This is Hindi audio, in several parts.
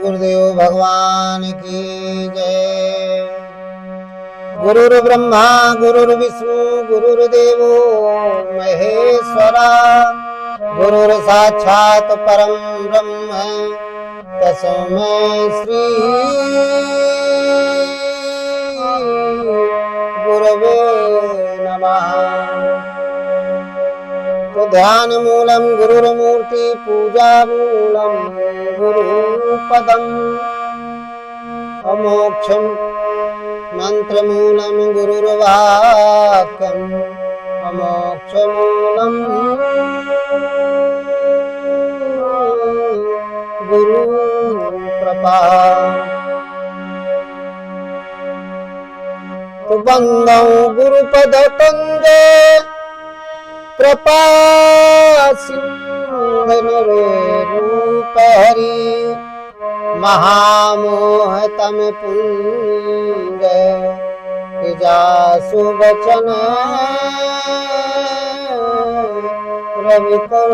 सद्गुरुदेव भगवान की जय। गुरुर्ब्रह्मा गुरुर्विष्णु गुरुर्देवो महेश्वरा, गुरुर्साक्षात् परं ब्रह्म तस्मै श्री गुरवे नमः। तो ध्यान मूलम गुरुर्मूर्ति पूजा मूलम गुरुपदम, अमोक्षम मंत्र मूलम गुरुर्वाक्यम, अमोक्ष मूलम गुरु कृपा। तो बंदौ गुरुपद कंजे कृपा सिंधु रूप हरि, महामोह तम पुंज जासु बचन रवि कर।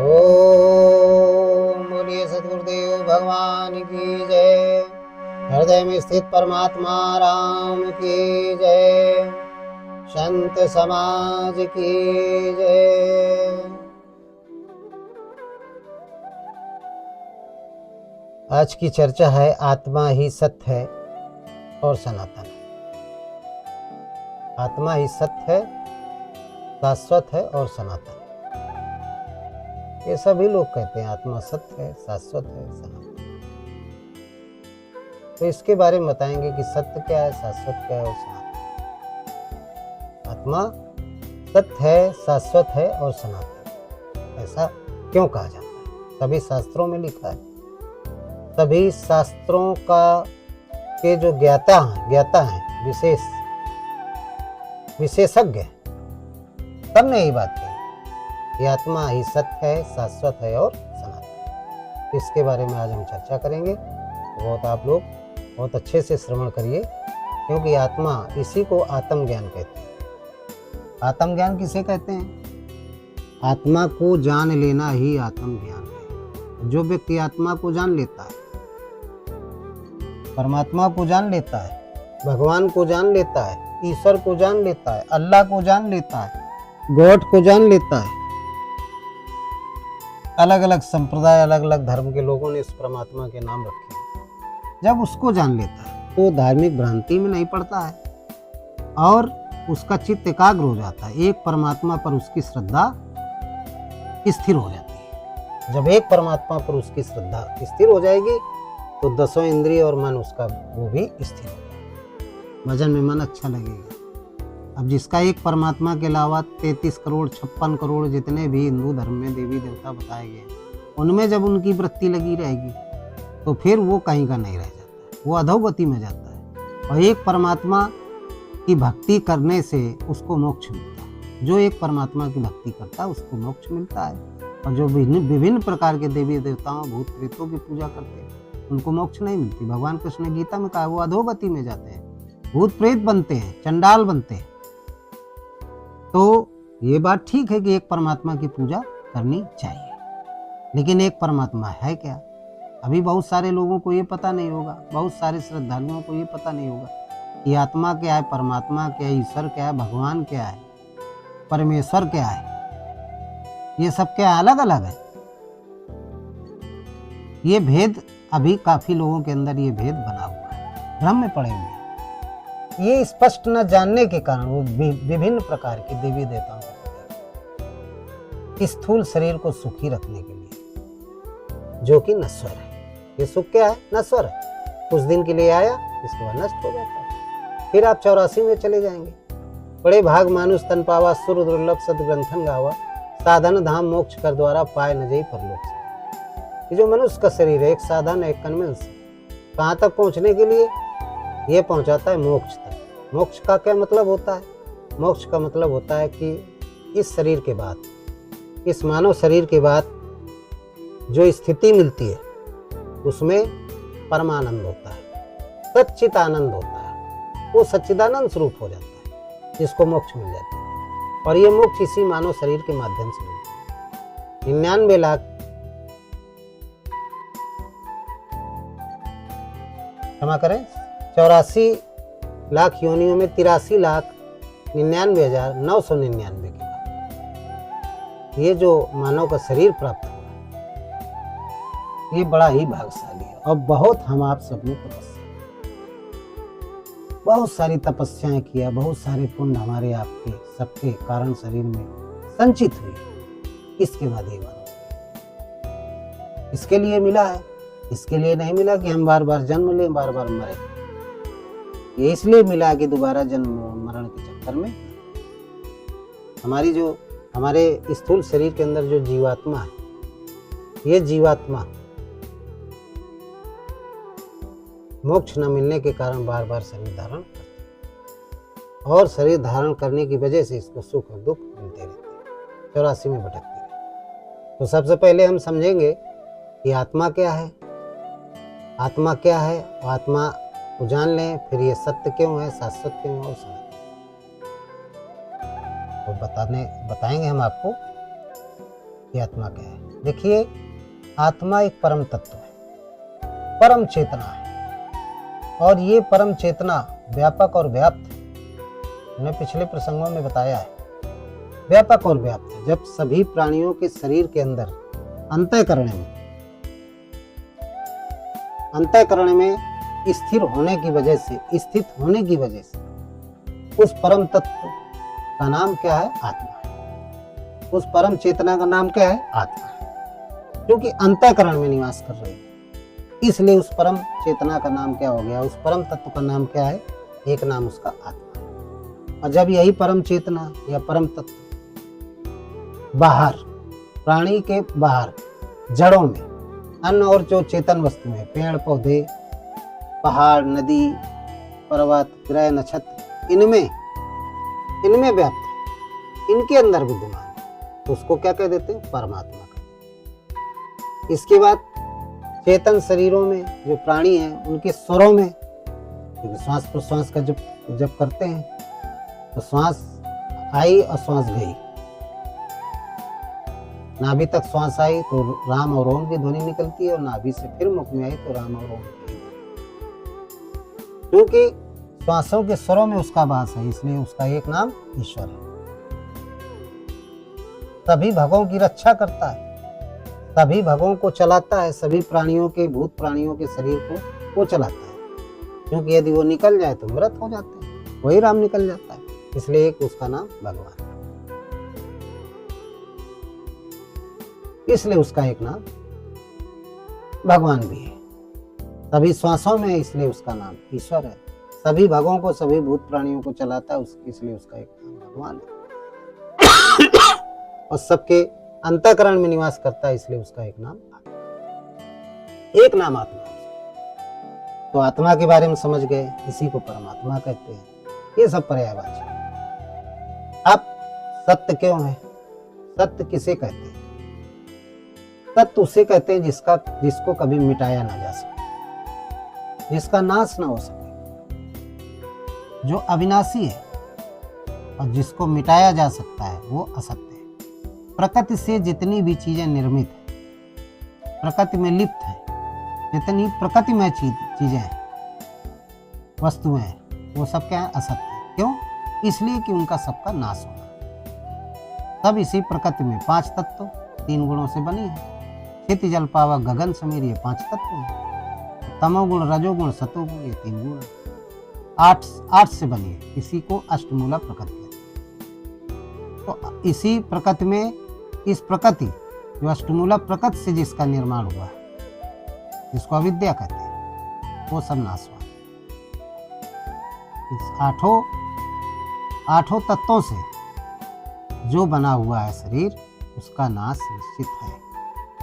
ओम बोलिए सद्गुरुदेव भगवान की जय। हृदय में स्थित परमात्मा राम की जय। संत समाज की जय। आज की चर्चा है आत्मा ही सत्य है और सनातन है। आत्मा ही सत्य है, शाश्वत है और सनातन है। ये सभी लोग कहते हैं आत्मा सत्य है, शाश्वत है, सनातन। तो इसके बारे में बताएंगे कि सत्य क्या है, शाश्वत क्या है और सनातन। आत्मा सत्य है, शाश्वत है और सनातन, ऐसा क्यों कहा जाता है? सभी शास्त्रों में लिखा है। सभी शास्त्रों का के जो ज्ञाता हैं विशेषज्ञ, सबने यही बात कही, ये आत्मा ही सत्य है, शाश्वत है और सनातन। इसके बारे में आज हम चर्चा करेंगे। बहुत आप लोग बहुत अच्छे से श्रवण करिए, क्योंकि आत्मा, इसी को आत्मज्ञान कहते हैं। आत्मज्ञान किसे कहते हैं? आत्मा को जान लेना ही आत्मज्ञान है। जो व्यक्ति आत्मा को जान लेता है, परमात्मा को जान लेता है, भगवान को जान लेता है, ईश्वर को जान लेता है, अल्लाह को जान लेता है, गॉड को जान लेता है। अलग अलग संप्रदाय, अलग अलग धर्म के लोगों ने इस परमात्मा के नाम रखे हैं। जब उसको जान लेता है तो धार्मिक भ्रांति में नहीं पड़ता है और उसका चित्त एकाग्र हो जाता है। एक परमात्मा पर उसकी श्रद्धा स्थिर हो जाती है। जब एक परमात्मा पर उसकी श्रद्धा स्थिर हो जाएगी तो दसों इंद्रिय और मन उसका वो भी स्थिर हो जाएगा। भजन में मन अच्छा लगेगा। अब जिसका एक परमात्मा के अलावा 33 करोड़ 56 करोड़ जितने भी हिंदू धर्म में देवी देवता बताए गए, उनमें जब उनकी वृत्ति लगी रहेगी तो फिर वो कहीं का नहीं रह जाता है, वो अधोगति में जाता है। और एक परमात्मा की भक्ति करने से उसको मोक्ष मिलता है। जो एक परमात्मा की भक्ति करता है उसको मोक्ष मिलता है। और जो विभिन्न प्रकार के देवी देवताओं, भूत प्रेतों की पूजा करते हैं, उनको मोक्ष नहीं मिलती। भगवान कृष्ण ने गीता में कहा वो अधोगति में जाते हैं, भूत प्रेत बनते हैं, चंडाल बनते हैं। तो ये बात ठीक है कि एक परमात्मा की पूजा करनी चाहिए, लेकिन एक परमात्मा है क्या? अभी बहुत सारे लोगों को ये पता नहीं होगा, बहुत सारे श्रद्धालुओं को ये पता नहीं होगा कि आत्मा क्या है, परमात्मा क्या है, ईश्वर क्या है, भगवान क्या है, परमेश्वर क्या है। ये सब क्या अलग अलग है। ये भेद अभी काफी लोगों के अंदर ये भेद बना हुआ है, भ्रम में पड़े हुए हैं। ये स्पष्ट न जानने के कारण वो विभिन्न प्रकार की देवी देवताओं को पूजा करते हैं, स्थूल शरीर को सुखी रखने के लिए, जो कि नश्वर है। ये सुख क्या है? नश्वर है। कुछ दिन के लिए आया, इसके बाद नष्ट हो जाता है। फिर आप 84 में चले जाएंगे। बड़े भाग मानुष तन पावा, सुर दुर्लभ सदग्रंथन गावा, साधन धाम मोक्ष कर द्वारा पाए न जई परलोक। ये जो मनुष्य का शरीर है, एक साधन है, एक कन्वेंस है। कहाँ तक पहुँचने के लिए? ये पहुँचाता है मोक्ष तक। मोक्ष का क्या मतलब होता है? मोक्ष का मतलब होता है कि इस शरीर के बाद, इस मानव शरीर के बाद जो स्थिति मिलती है उसमें परमानंद होता है, सच्चित आनंद होता है। वो सच्चिदानंद स्वरूप हो जाता है, जिसको मोक्ष मिल जाता है। और ये मोक्ष इसी मानव शरीर के माध्यम से मिलता है। 99 लाख, क्षमा करें, 84 लाख योनियों में 83,99,999 के बाद ये जो मानव का शरीर प्राप्त हुआ है, ये बड़ा ही भाग्यशाली है। और बहुत हम आप सब ने बहुत सारी तपस्याएं किया, बहुत सारे पुण्य हमारे आपके सबके कारण शरीर में संचित हुए, इसके बाद ये मानव इसके लिए मिला है। इसके लिए नहीं मिला कि हम बार बार जन्म लें, बार बार मरें। ये इसलिए मिला कि दोबारा जन्म मरण के चक्कर में हमारे स्थूल शरीर के अंदर जो जीवात्मा है, ये जीवात्मा मोक्ष न मिलने के कारण बार बार शरीर धारण करते हैं और शरीर धारण करने की वजह से इसको सुख और दुख मिलते रहते हैं, 84 में भटकते हैं। तो सबसे पहले हम समझेंगे कि आत्मा क्या है, आत्मा क्या है, आत्मा को जान लें, फिर ये सत्य क्यों है, शाश्वत क्यों है और सनातन। तो बताएंगे हम आपको कि आत्मा क्या है। देखिए, आत्मा एक परम तत्व है, परम चेतना है, और ये परम चेतना व्यापक और व्याप्त है। मैंने पिछले प्रसंगों में बताया है, व्यापक और व्याप्त है। जब सभी प्राणियों के शरीर के अंदर अंतःकरण में स्थित होने की वजह से उस परम तत्व का नाम क्या है? आत्मा है। उस परम चेतना का नाम क्या है? आत्मा है, क्योंकि अंतःकरण में निवास कर रही है। इसलिए उस परम चेतना का नाम क्या हो गया? उस परम तत्व का नाम क्या है? एक नाम उसका आत्मा है। और जब यही परम चेतना या परम तत्व बाहर, प्राणी के बाहर, जड़ों में, अन्य और जो चेतन वस्तु है, पेड़ पौधे, पहाड़, नदी, पर्वत, ग्रह, नक्षत्र, इनमें व्याप्त है, इनके अंदर विद्यमान है, तो उसको क्या कह देते हैं? परमात्मा का। इसके बाद चेतन शरीरों में जो प्राणी हैं, उनके स्वरों में, क्योंकि श्वास प्रश्वास का जब करते हैं तो श्वास आई और श्वास गई, नाभि तक श्वास आई तो राम और ओम की ध्वनि निकलती है, और नाभि से फिर मुख में आई तो राम और ओम की ध्वनि। क्योंकि श्वासों के स्वरों में उसका वास है, इसलिए उसका एक नाम ईश्वर है। सभी भगों की रक्षा करता है, सभी भगों को चलाता है, सभी प्राणियों के, भूत प्राणियों के शरीर को वो चलाता है, क्योंकि यदि वो निकल जाए तो मृत हो जाते हैं, वही राम निकल जाता है, इसलिए एक उसका नाम भगवान है, इसलिए उसका एक नाम भगवान भी है। सभी श्वासों में, इसलिए उसका नाम ईश्वर है। सभी भगों को, सभी भूत प्राणियों को चलाता है, इसलिए उसका एक नाम भगवान है। और सबके अंतःकरण में निवास करता है, इसलिए उसका एक नाम आत्मा है। तो आत्मा के बारे में समझ गए, इसी को परमात्मा कहते हैं। ये सब पर्यायवाची। अब सत्य क्यों है? सत्य किसे कहते हैं? सत्य उसे कहते हैं जिसको कभी मिटाया ना जा सके, जिसका नाश ना हो सके, जो अविनाशी है, और जिसको मिटाया जा सकता है वो असत्य है। प्रकृति से जितनी भी चीजें निर्मित है, प्रकृति में लिप्त है, जितनी प्रकृति में चीजें हैं, वस्तुएं हैं, वो सब क्या है? असत्य है। क्यों? इसलिए कि उनका सबका नाश होना। तब इसी प्रकृति में 5 तत्व 3 गुणों से बनी है। क्षिति जल पावा गगन समीर, ये 5 तत्व हैं। तमोगुण, रजोगुण, सतोगुण, ये 3 गुण है। 8 से बनी है। इसी को अष्टमूला प्रकृति कहते हैं। तो इसी प्रकृति में, इस प्रकृति जो अष्टमूला प्रकृति से जिसका निर्माण हुआ है, जिसको अविद्या कहते हैं, वो सब नाश हुआ। इस आठों तत्वों से जो बना हुआ है शरीर, उसका नाश निश्चित है।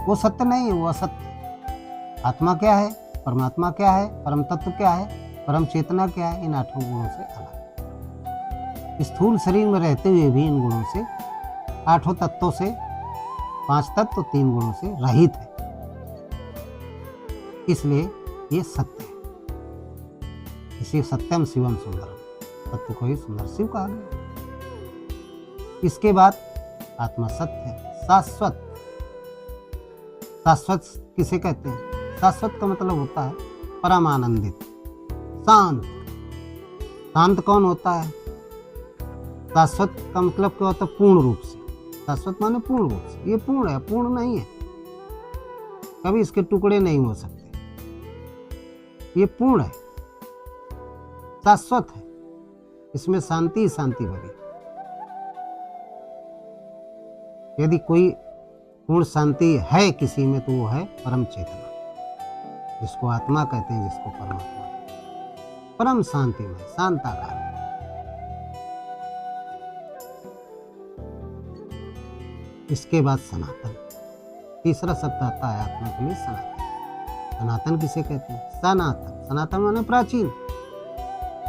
वो सत्य नहीं है, वो असत्य है। आत्मा क्या है? परमात्मा क्या है? परम तत्व क्या है? परम चेतना क्या है? इन 8 गुणों से अलग। स्थूल शरीर में रहते हुए भी इन गुणों से, 8 तत्वों से, 5 तत्व 3 गुणों से रहित है, इसलिए ये सत्य है। इसे सत्यम शिवम सुंदरम, सत्य को ही सुंदर शिव कहा गया। इसके बाद आत्मा सत्य है, शाश्वत। शाश्वत किसे कहते हैं? शाश्वत का मतलब होता है परमानंदित, शांत। शांत कौन होता है? शाश्वत का मतलब क्या होता है? पूर्ण रूप से। शाश्वत माने पूर्ण रूप से। ये पूर्ण है, पूर्ण नहीं है, कभी इसके टुकड़े नहीं हो सकते। ये पूर्ण है, शाश्वत है, इसमें शांति ही शांति भरी। यदि कोई पूर्ण शांति है किसी में तो वो है परम चेतना, जिसको आत्मा कहते हैं, जिसको परमात्मा, परम शांति में, शांताकार। इसके बाद सनातन, तीसरा शब्द आता है आत्मा के लिए, सनातन। सनातन किसे कहते हैं? सनातन, सनातन माने प्राचीन,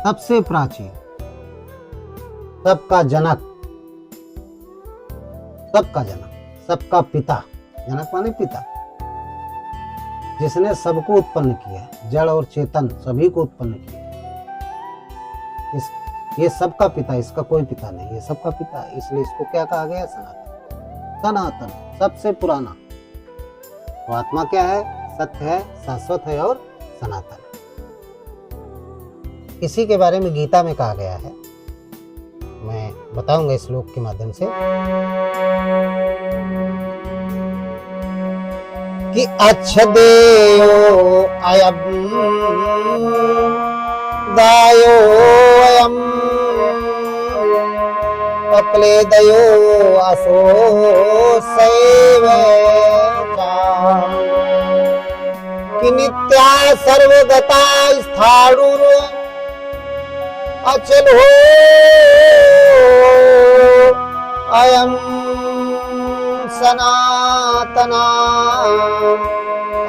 सबसे प्राचीन, सबका जनक, सबका जनक, सबका पिता। जनक माने पिता, जिसने सबको उत्पन्न किया, जड़ और चेतन सभी को उत्पन्न किया। ये सबका पिता, इसका कोई पिता नहीं, ये सबका पिता है, इसलिए इसको क्या कहा गया? सनातन। सनातन, सबसे पुराना। तो आत्मा क्या है? सत्य है, शाश्वत है और सनातन है। इसी के बारे में गीता में कहा गया है, मैं बताऊंगा इस श्लोक के माध्यम से कि अच्छदेयो अयम दायो अयम अक्लेदयो असो कि नित्या सर्वगता स्थाणुर अचल हो अयम सनातना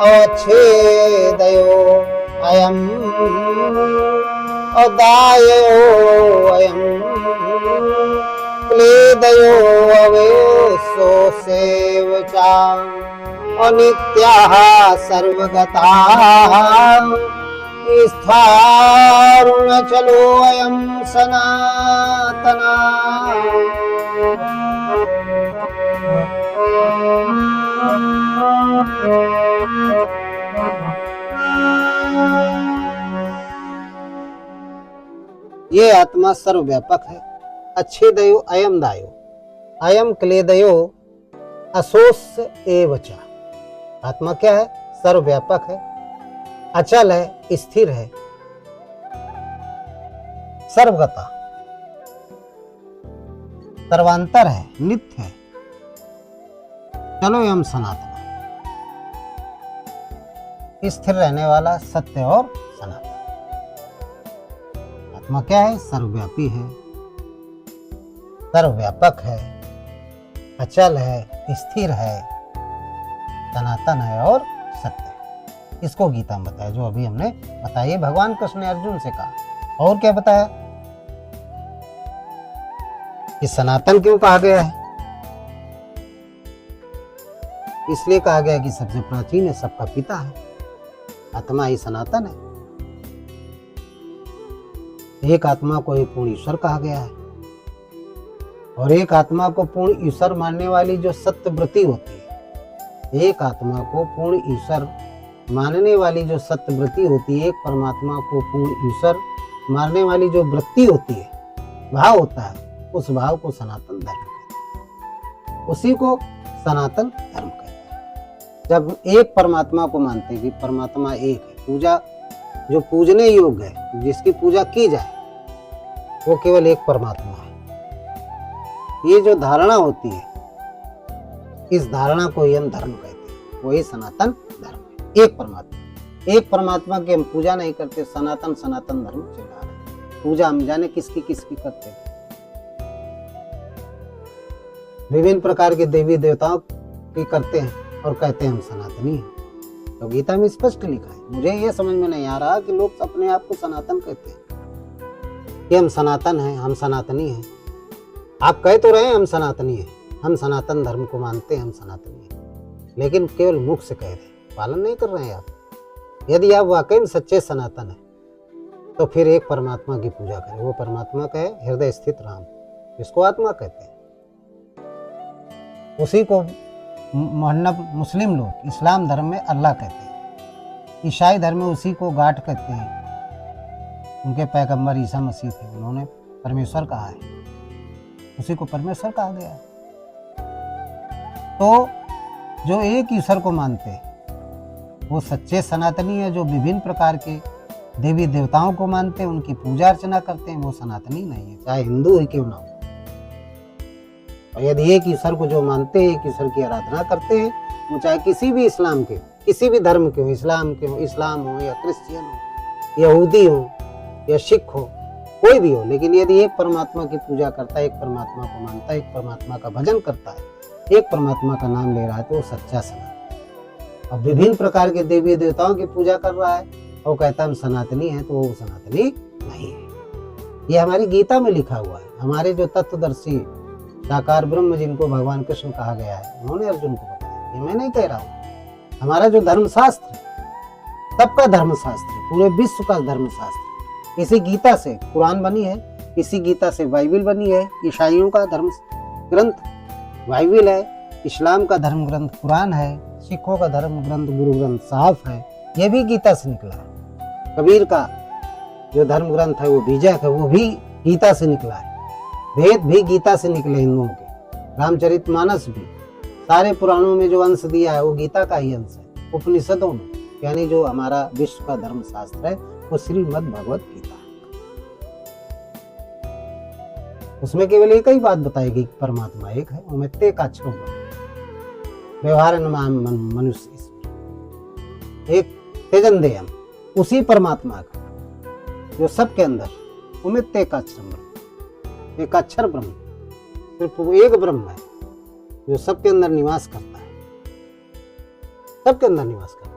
अच्छेदयो अयम अदायो अयम क्लेदयो अवेशो सेवचा अनित्याः सर्वगताः स्थाणुरचलो अयं सनातना। ये आत्मा सर्वव्यापक है। अच्छेदयो अयम दायो, अयम क्लेदयो असोस एवच। आत्मा क्या है? सर्वव्यापक है, अचल है, स्थिर है, सर्वगता, सर्वांतर है, नित्य है, चलो एवं सनातन, स्थिर रहने वाला, सत्य और सनातन। आत्मा क्या है? सर्वव्यापी है, सर्वव्यापक है, अचल है, स्थिर है, सनातन है और सत्य है। इसको गीता में बताया, जो अभी हमने बताया। भगवान कृष्ण ने अर्जुन से कहा। और क्या बताया? कि सनातन क्यों कहा गया है? इसलिए कहा गया कि सबसे प्राचीन है, सबका पिता है, आत्मा ही सनातन है। एक आत्मा को एक पूर्ण ईश्वर कहा गया है, और एक आत्मा को पूर्ण ईश्वर मानने वाली जो सत्यवृत्ति होती है, एक आत्मा को पूर्ण ईश्वर मानने वाली जो सत्यवृत्ति होती है, एक परमात्मा को पूर्ण ईश्वर मानने वाली जो वृत्ति होती है, भाव होता है, उस भाव को सनातन धर्म कहते हैं। उसी को सनातन धर्म कहते हैं। जब एक परमात्मा को मानते हैं कि परमात्मा एक है, पूजा जो पूजने योग्य है, जिसकी पूजा की जाए, वो केवल एक परमात्मा है। ये जो धारणा होती है, इस धारणा को ही हम धर्म कहते हैं, वही सनातन धर्म है। एक परमात्मा, एक परमात्मा की हम पूजा नहीं करते, सनातन सनातन धर्म चला रहे हैं। पूजा हम जाने किसकी किसकी करते हैं, विभिन्न प्रकार के देवी देवताओं की करते हैं और कहते हैं हम सनातनी हैं। तो गीता में स्पष्ट लिखा है। मुझे ये समझ में नहीं आ रहा कि लोग अपने आप को सनातन कहते हैं कि हम सनातन हैं, हम सनातनी हैं। आप कह तो रहे हैं हम सनातनी हैं, हम सनातन धर्म को मानते हैं, हम सनातनी हैं, लेकिन केवल मुख से कह रहे हैं, पालन नहीं कर रहे हैं आप। यदि आप वाकई में सच्चे सनातन हैं तो फिर एक परमात्मा की पूजा करें। वो परमात्मा का है हृदय स्थित राम, जिसको आत्मा कहते हैं। उसी को मोहम्मद मुस्लिम लोग इस्लाम धर्म में अल्लाह कहते हैं, ईसाई धर्म में उसी को गाड कहते हैं। उनके पैगंबर ईसा मसीह थे, उन्होंने परमेश्वर कहा है, उसी को परमेश्वर कहा गया है। तो जो एक ईश्वर को मानते हैं वो सच्चे सनातनी है। जो विभिन्न प्रकार के देवी देवताओं को मानते हैं, उनकी पूजा अर्चना करते हैं, वो सनातनी नहीं है, चाहे हिंदू ही क्यों ना हो। और यदि एक ईश्वर को जो मानते हैं, एक ईश्वर की आराधना करते हैं, वो चाहे किसी भी इस्लाम के, किसी भी धर्म के हो, इस्लाम के हो, इस्लाम हो या क्रिश्चियन हो, यहूदी हो या सिख हो, कोई भी हो, लेकिन यदि एक परमात्मा की पूजा करता है, एक परमात्मा को मानता है, एक परमात्मा का भजन करता है, एक परमात्मा का नाम ले रहा है, तो वो सच्चा सनातन। अब विभिन्न प्रकार के देवी देवताओं की पूजा कर रहा है और कहता है हम सनातनी हैं, तो वो सनातनी नहीं है। ये हमारी गीता में लिखा हुआ है। हमारे जो तत्वदर्शी साकार ब्रह्म जिनको भगवान कृष्ण कहा गया है, उन्होंने अर्जुन को बताया। ये मैं नहीं कह रहा हूँ, हमारा जो धर्मशास्त्र सबका धर्मशास्त्र, पूरे विश्व का धर्मशास्त्र, इसी गीता से कुरान बनी है, इसी गीता से बाइबिल बनी है। ईसाइयों का धर्म ग्रंथ बाइबिल है, इस्लाम का धर्म ग्रंथ कुरान है, सिखों का धर्म ग्रंथ गुरु ग्रंथ साहब है, ये भी गीता से निकला है। कबीर का जो धर्म ग्रंथ है वो बीजक है, वो भी गीता से निकला है। वेद भी गीता से निकले हिंदुओं के, रामचरितमानस भी, सारे पुराणों में जो अंश दिया है वो गीता का ही अंश है। उपनिषदों में, यानी जो हमारा विश्व का धर्म शास्त्र है वो श्रीमद् भगवत गीता है। उसमें केवल एक ही बात बताएगी कि परमात्मा एक है, उमित्ते का अक्षरों व्यवहार मनुष्य एक तेजन देयम, उसी परमात्मा का जो सबके अंदर उमित्ते का अक्षर ब्रह्म, एक अक्षर ब्रह्म, सिर्फ वो एक ब्रह्म है जो सबके अंदर निवास करता है, सबके अंदर निवास करता है।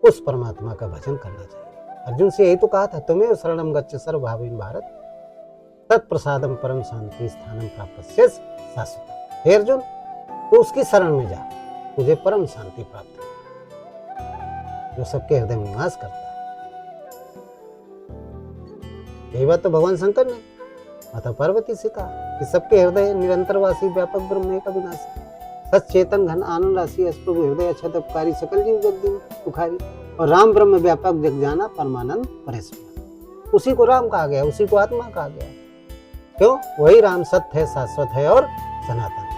उस परमात्मा का भजन करना चाहिए। अर्जुन से यही तो कहा था, तुम्हें शरणम गच्छ सर्वभावेन भारत तत्प्रसादम परम शांति स्थानम प्राप्त शाश्वत। हे अर्जुन, तो उसकी शरण में जा, तुझे परम शांति प्राप्त हो, जो सबके हृदय में निवास करता है। यही बात तो भगवान शंकर ने माता पार्वती से कहा कि सबके हृदय निरंतरवासी व्यापक ब्रह्म एक अविनाशी, सचेतन घन आनंद राशि अस्प्रभु हृदय अक्षत उपकारी सकल जीव जगदीन सुखारी, और राम ब्रह्म व्यापक जग जाना परमानंद परेश्वर। उसी को राम कहा गया, उसी को आत्मा कहा गया। क्यों? वही राम सत्य है, शाश्वत है और सनातन है।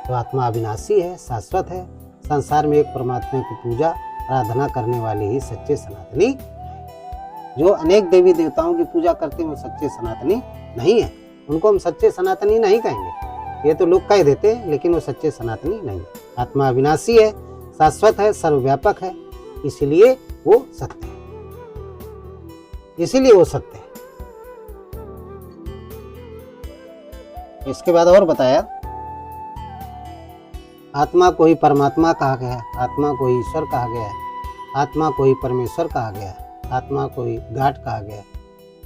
तो आत्मा अविनाशी है, शाश्वत है। संसार में एक परमात्मा की पूजा आराधना करने वाले ही सच्चे सनातनी। जो अनेक देवी देवताओं की पूजा करते हैं वो सच्चे सनातनी नहीं है। उनको हम सच्चे सनातनी नहीं कहेंगे, ये तो लोग कह देते हैं, लेकिन वो सच्चे सनातनी नहीं है। आत्मा अविनाशी है, शाश्वत है, सर्वव्यापक है, इसलिए वो सत्य है, इसीलिए वो सत्य है। इसके बाद और बताया, आत्मा को ही परमात्मा कहा गया, आत्मा को ही ईश्वर कहा गया, आत्मा को ही परमेश्वर कहा गया, आत्मा को ही गाड कहा गया,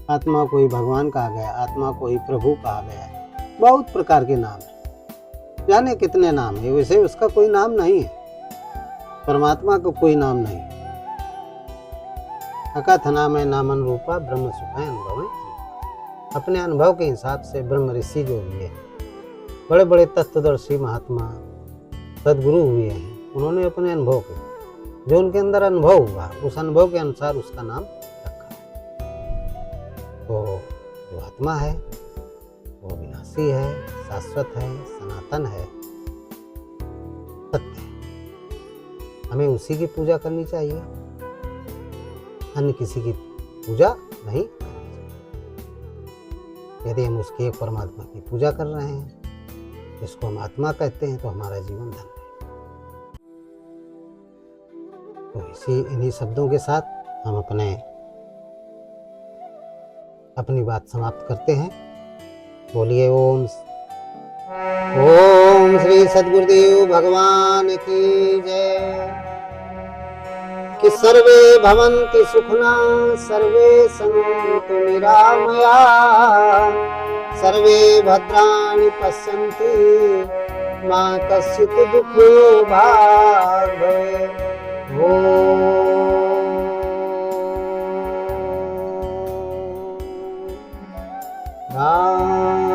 आत्मा को ही भगवान कहा गया, आत्मा को ही प्रभु कहा गया। बहुत प्रकार के नाम है, जाने कितने नाम है। वैसे उसका कोई नाम नहीं है, परमात्मा का कोई नाम नहीं। अकथ नाम है नामन रूपा ब्रह्म सुख अनुभव है। अपने अनुभव के हिसाब से ब्रह्म ऋषि जो हुए हैं, बड़े बड़े तत्वदर्शी महात्मा सदगुरु हुए हैं, उन्होंने अपने अनुभव के, जो उनके अंदर अनुभव हुआ, उस अनुभव के अनुसार उसका नाम रखा। तो जो आत्मा है वो विनाशी है, शाश्वत है, सनातन है, सत्य है। हमें उसी की पूजा करनी चाहिए, अन्य किसी की पूजा नहीं करनी चाहिए। यदि हम उसके एक परमात्मा की पूजा कर रहे हैं, जिसको हम आत्मा कहते हैं, तो हमारा जीवन धन्य है। तो इन्हीं शब्दों के साथ हम अपनी बात समाप्त करते हैं। बोलिए ओम श्री सद्गुरुदेव भगवान की जय। कि सर्वे भवन्ति सुखिना, सर्वे सन्तु निरामया, सर्वे भद्राणि पश्यन्ति, मा कश्चित् दुःखो भाग् भवेत्। राम